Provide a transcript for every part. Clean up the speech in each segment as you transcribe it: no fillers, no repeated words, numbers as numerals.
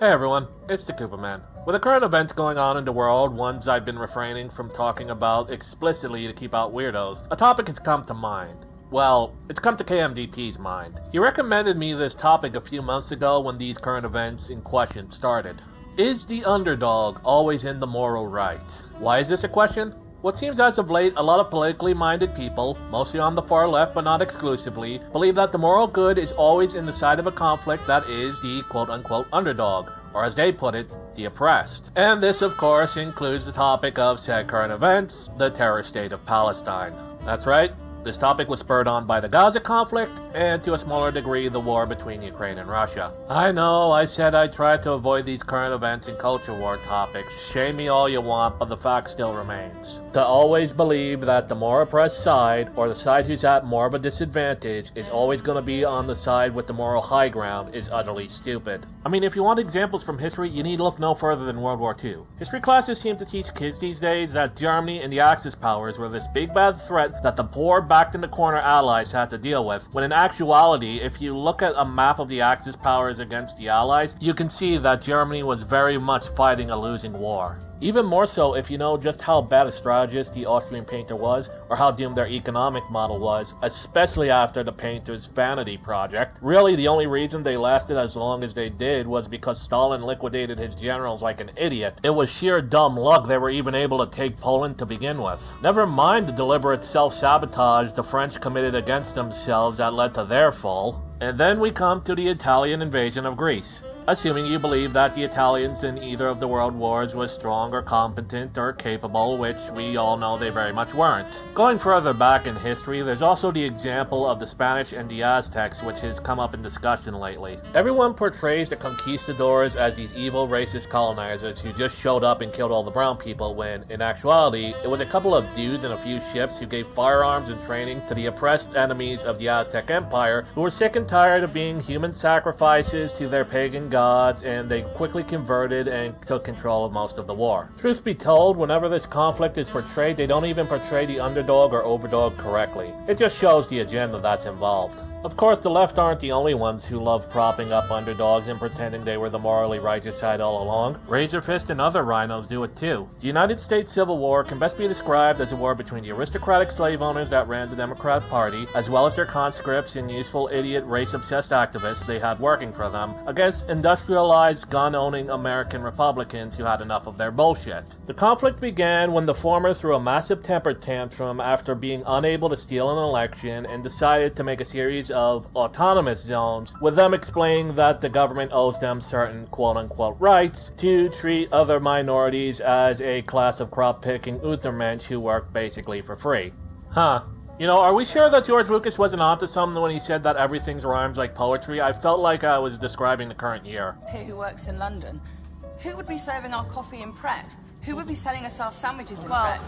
Hey everyone, it's the Koopa Man. With the current events going on in the world, ones I've been refraining from talking about explicitly to keep out weirdos, a topic has come to mind. Well, it's come to KMDP's mind. He recommended me this topic a few months ago when these current events in question started. Is the underdog always in the moral right? Why is this a question? What seems as of late, a lot of politically minded people, mostly on the far left but not exclusively, believe that the moral good is always in the side of a conflict that is the quote-unquote underdog, or as they put it, the oppressed. And this, of course, includes the topic of said current events, the terror state of Palestine. That's right. This topic was spurred on by the Gaza conflict, and to a smaller degree, the war between Ukraine and Russia. I know, I said I'd try to avoid these current events and culture war topics. Shame me all you want, but the fact still remains. To always believe that the more oppressed side, or the side who's at more of a disadvantage, is always going to be on the side with the moral high ground is utterly stupid. I mean, if you want examples from history, you need look no further than World War II. History classes seem to teach kids these days that Germany and the Axis powers were this big bad threat that the poor backed in the corner allies had to deal with, when in actuality, if you look at a map of the Axis powers against the allies, you can see that Germany was very much fighting a losing war. Even more so if you know just how bad a strategist the Austrian painter was, or how doomed their economic model was, especially after the painter's vanity project. Really, the only reason they lasted as long as they did was because Stalin liquidated his generals like an idiot. It was sheer dumb luck they were even able to take Poland to begin with. Never mind the deliberate self-sabotage the French committed against themselves that led to their fall. And then we come to the Italian invasion of Greece. Assuming you believe that the Italians in either of the world wars was strong or competent or capable, which we all know they very much weren't. Going further back in history, there's also the example of the Spanish and the Aztecs, which has come up in discussion lately. Everyone portrays the conquistadors as these evil racist colonizers who just showed up and killed all the brown people, when, in actuality, it was a couple of dudes and a few ships who gave firearms and training to the oppressed enemies of the Aztec Empire, who were sick and tired of being human sacrifices to their pagan gods, and they quickly converted and took control of most of the war. Truth be told, whenever this conflict is portrayed, they don't even portray the underdog or overdog correctly. It just shows the agenda that's involved. Of course, the left aren't the only ones who love propping up underdogs and pretending they were the morally righteous side all along. Razor Fist and other rhinos do it too. The United States Civil War can best be described as a war between the aristocratic slave owners that ran the Democrat Party, as well as their conscripts and useful idiot race-obsessed activists they had working for them, against industrialized gun-owning American Republicans who had enough of their bullshit. The conflict began when the former threw a massive temper tantrum after being unable to steal an election and decided to make a series of autonomous zones, with them explaining that the government owes them certain quote-unquote rights to treat other minorities as a class of crop-picking Untermensch who work basically for free. Huh. You know, are we sure that George Lucas wasn't onto something when he said that everything rhymes like poetry? I felt like I was describing the current year. Who works in London? Who would be serving our coffee in Pret? Who would be selling us our sandwiches in Pret?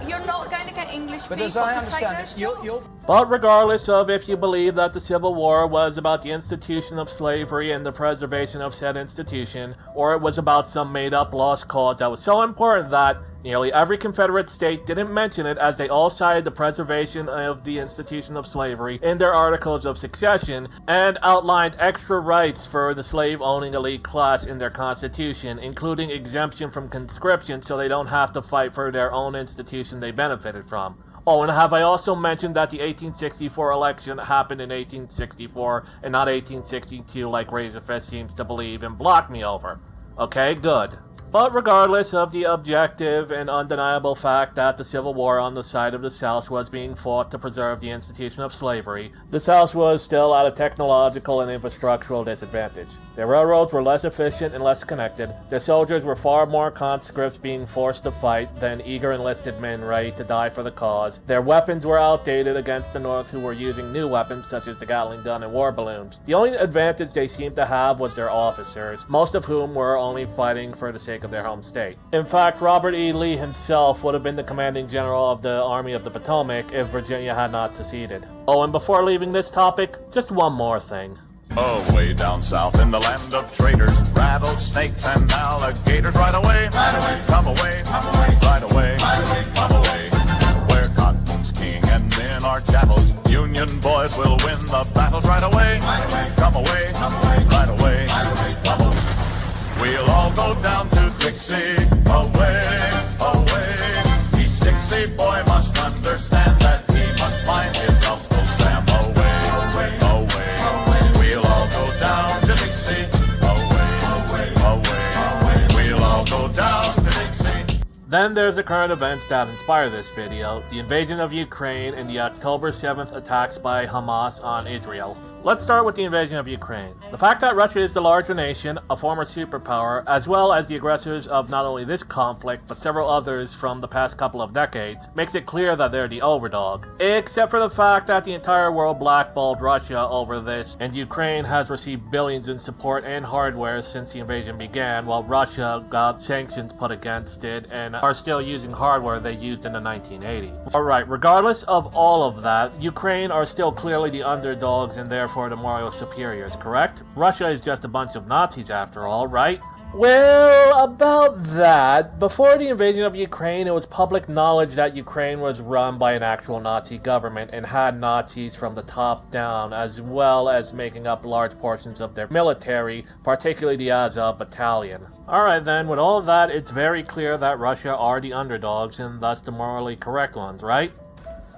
You're not going to get English But people as I to take understand those it, jobs. But regardless of if you believe that the Civil War was about the institution of slavery and the preservation of said institution, or it was about some made-up lost cause that was so important that nearly every Confederate state didn't mention it, as they all cited the preservation of the institution of slavery in their articles of succession, and outlined extra rights for the slave-owning elite class in their constitution, including exemption from conscription so they don't have to fight for their own institution they benefited from. Oh, and have I also mentioned that the 1864 election happened in 1864 and not 1862 like Razorfist seems to believe and block me over? Okay, good. But regardless of the objective and undeniable fact that the Civil War on the side of the South was being fought to preserve the institution of slavery, the South was still at a technological and infrastructural disadvantage. Their railroads were less efficient and less connected. Their soldiers were far more conscripts being forced to fight than eager enlisted men ready to die for the cause. Their weapons were outdated against the North, who were using new weapons such as the Gatling gun and war balloons. The only advantage they seemed to have was their officers, most of whom were only fighting for the sake of their home state. In fact, Robert E. Lee himself would have been the commanding general of the Army of the Potomac if Virginia had not seceded. Oh, and before leaving this topic, just one more thing. Oh, way down south in the land of traders, rattlesnakes and alligators. Right away, come away, right away, come away. Where cotton's king and men are chattels, Union boys will win the battles. Right away, come away, right away, come away. all go down to Dixie. Away, away. Each Dixie boy must understand that he must find his Uncle Sam. Away, away, away. We'll all go down to Dixie. Away, away, away. We'll all go down to Dixie. Then there's the current events that inspire this video, the invasion of Ukraine and the October 7th attacks by Hamas on Israel. Let's start with the invasion of Ukraine. The fact that Russia is the larger nation, a former superpower, as well as the aggressors of not only this conflict, but several others from the past couple of decades, makes it clear that they're the overdog. Except for the fact that the entire world blackballed Russia over this, and Ukraine has received billions in support and hardware since the invasion began, while Russia got sanctions put against it and are still using hardware they used in the 1980s. Alright, regardless of all of that, Ukraine are still clearly the underdogs and therefore the moral superiors, correct? Russia is just a bunch of Nazis after all, right? Well, about that, before the invasion of Ukraine, it was public knowledge that Ukraine was run by an actual Nazi government and had Nazis from the top down, as well as making up large portions of their military, particularly the Azov battalion. Alright then, with all of that, it's very clear that Russia are the underdogs and thus the morally correct ones, right?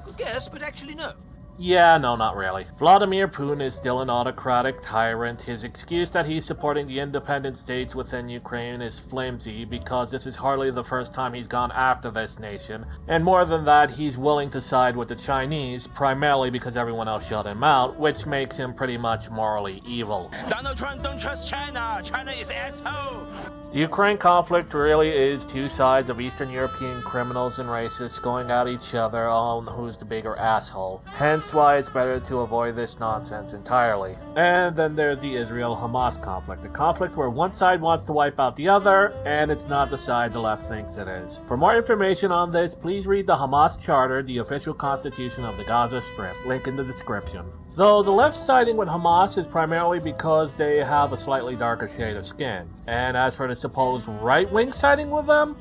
Good guess, but actually no. Yeah, no, not really. Vladimir Putin is still an autocratic tyrant. His excuse that he's supporting the independent states within Ukraine is flimsy because this is hardly the first time he's gone after this nation. And more than that, he's willing to side with the Chinese, primarily because everyone else shut him out, which makes him pretty much morally evil. Donald Trump don't trust China. China is asshole. The Ukraine conflict really is two sides of Eastern European criminals and racists going at each other on who's the bigger asshole. Hence why it's better to avoid this nonsense entirely. And then there's the Israel-Hamas conflict, a conflict where one side wants to wipe out the other, and it's not the side the left thinks it is. For more information on this, please read the Hamas Charter, the official constitution of the Gaza Strip. Link in the description. Though the left siding with Hamas is primarily because they have a slightly darker shade of skin. And as for the supposed right-wing siding with them,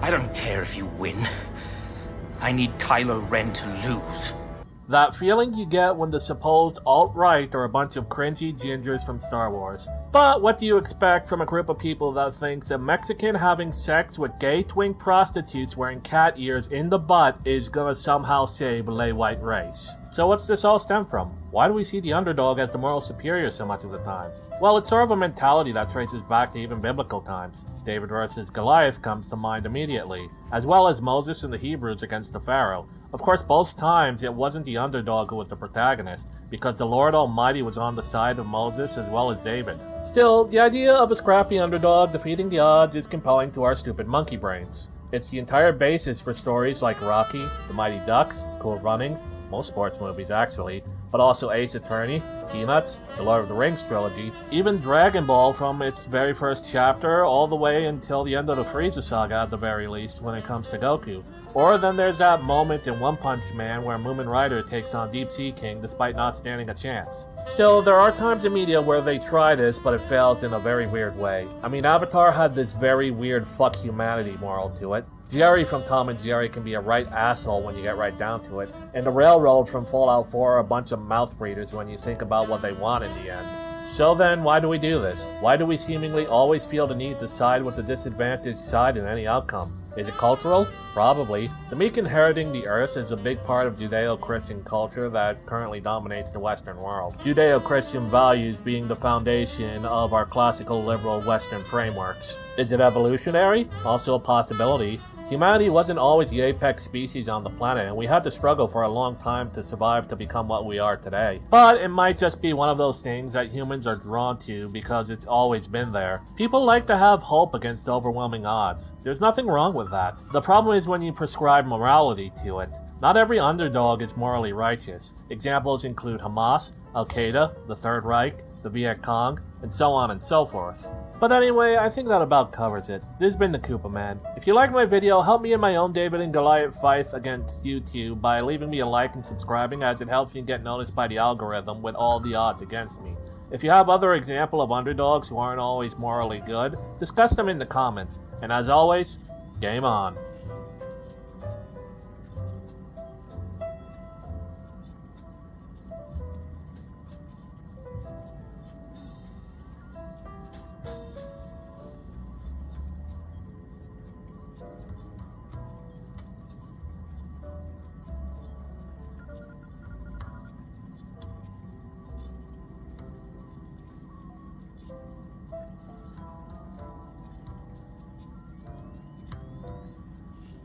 I don't care if you win. I need Kylo Ren to lose. that feeling you get when the supposed alt-right are a bunch of cringy gingers from Star Wars. But what do you expect from a group of people that thinks a Mexican having sex with gay twink prostitutes wearing cat ears in the butt is gonna somehow save a lay white race? So what's this all stem from? Why do we see the underdog as the moral superior so much of the time? Well, it's sort of a mentality that traces back to even biblical times. David versus Goliath comes to mind immediately, as well as Moses and the Hebrews against the Pharaoh. Of course, both times it wasn't the underdog who was the protagonist, because the Lord Almighty was on the side of Moses as well as David. Still, the idea of a scrappy underdog defeating the odds is compelling to our stupid monkey brains. It's the entire basis for stories like Rocky, The Mighty Ducks, Cool Runnings, most sports movies actually, but also Ace Attorney, Peanuts, the Lord of the Rings trilogy, even Dragon Ball from its very first chapter all the way until the end of the Frieza saga at the very least when it comes to Goku. Or then there's that moment in One Punch Man where Moomin Rider takes on Deep Sea King despite not standing a chance. Still, there are times in media where they try this, but it fails in a very weird way. I mean, Avatar had this very weird fuck humanity moral to it. Jerry from Tom and Jerry can be a right asshole when you get right down to it, and the Railroad from Fallout 4 are a bunch of mouth breeders when you think about what they want in the end. So then, why do we do this? Why do we seemingly always feel the need to side with the disadvantaged side in any outcome? Is it cultural? Probably. The meek inheriting the earth is a big part of Judeo-Christian culture that currently dominates the Western world. Judeo-Christian values being the foundation of our classical liberal Western frameworks. Is it evolutionary? Also a possibility. Humanity wasn't always the apex species on the planet, and we had to struggle for a long time to survive to become what we are today. But it might just be one of those things that humans are drawn to because it's always been there. People like to have hope against overwhelming odds. There's nothing wrong with that. The problem is when you prescribe morality to it. Not every underdog is morally righteous. Examples include Hamas, Al-Qaeda, the Third Reich, the Viet Cong, and so on and so forth. But anyway, I think that about covers it. This has been the Koopa Man. If you liked my video, help me in my own David and Goliath fight against YouTube by leaving me a like and subscribing, as it helps me get noticed by the algorithm with all the odds against me. If you have other examples of underdogs who aren't always morally good, discuss them in the comments. And as always, game on.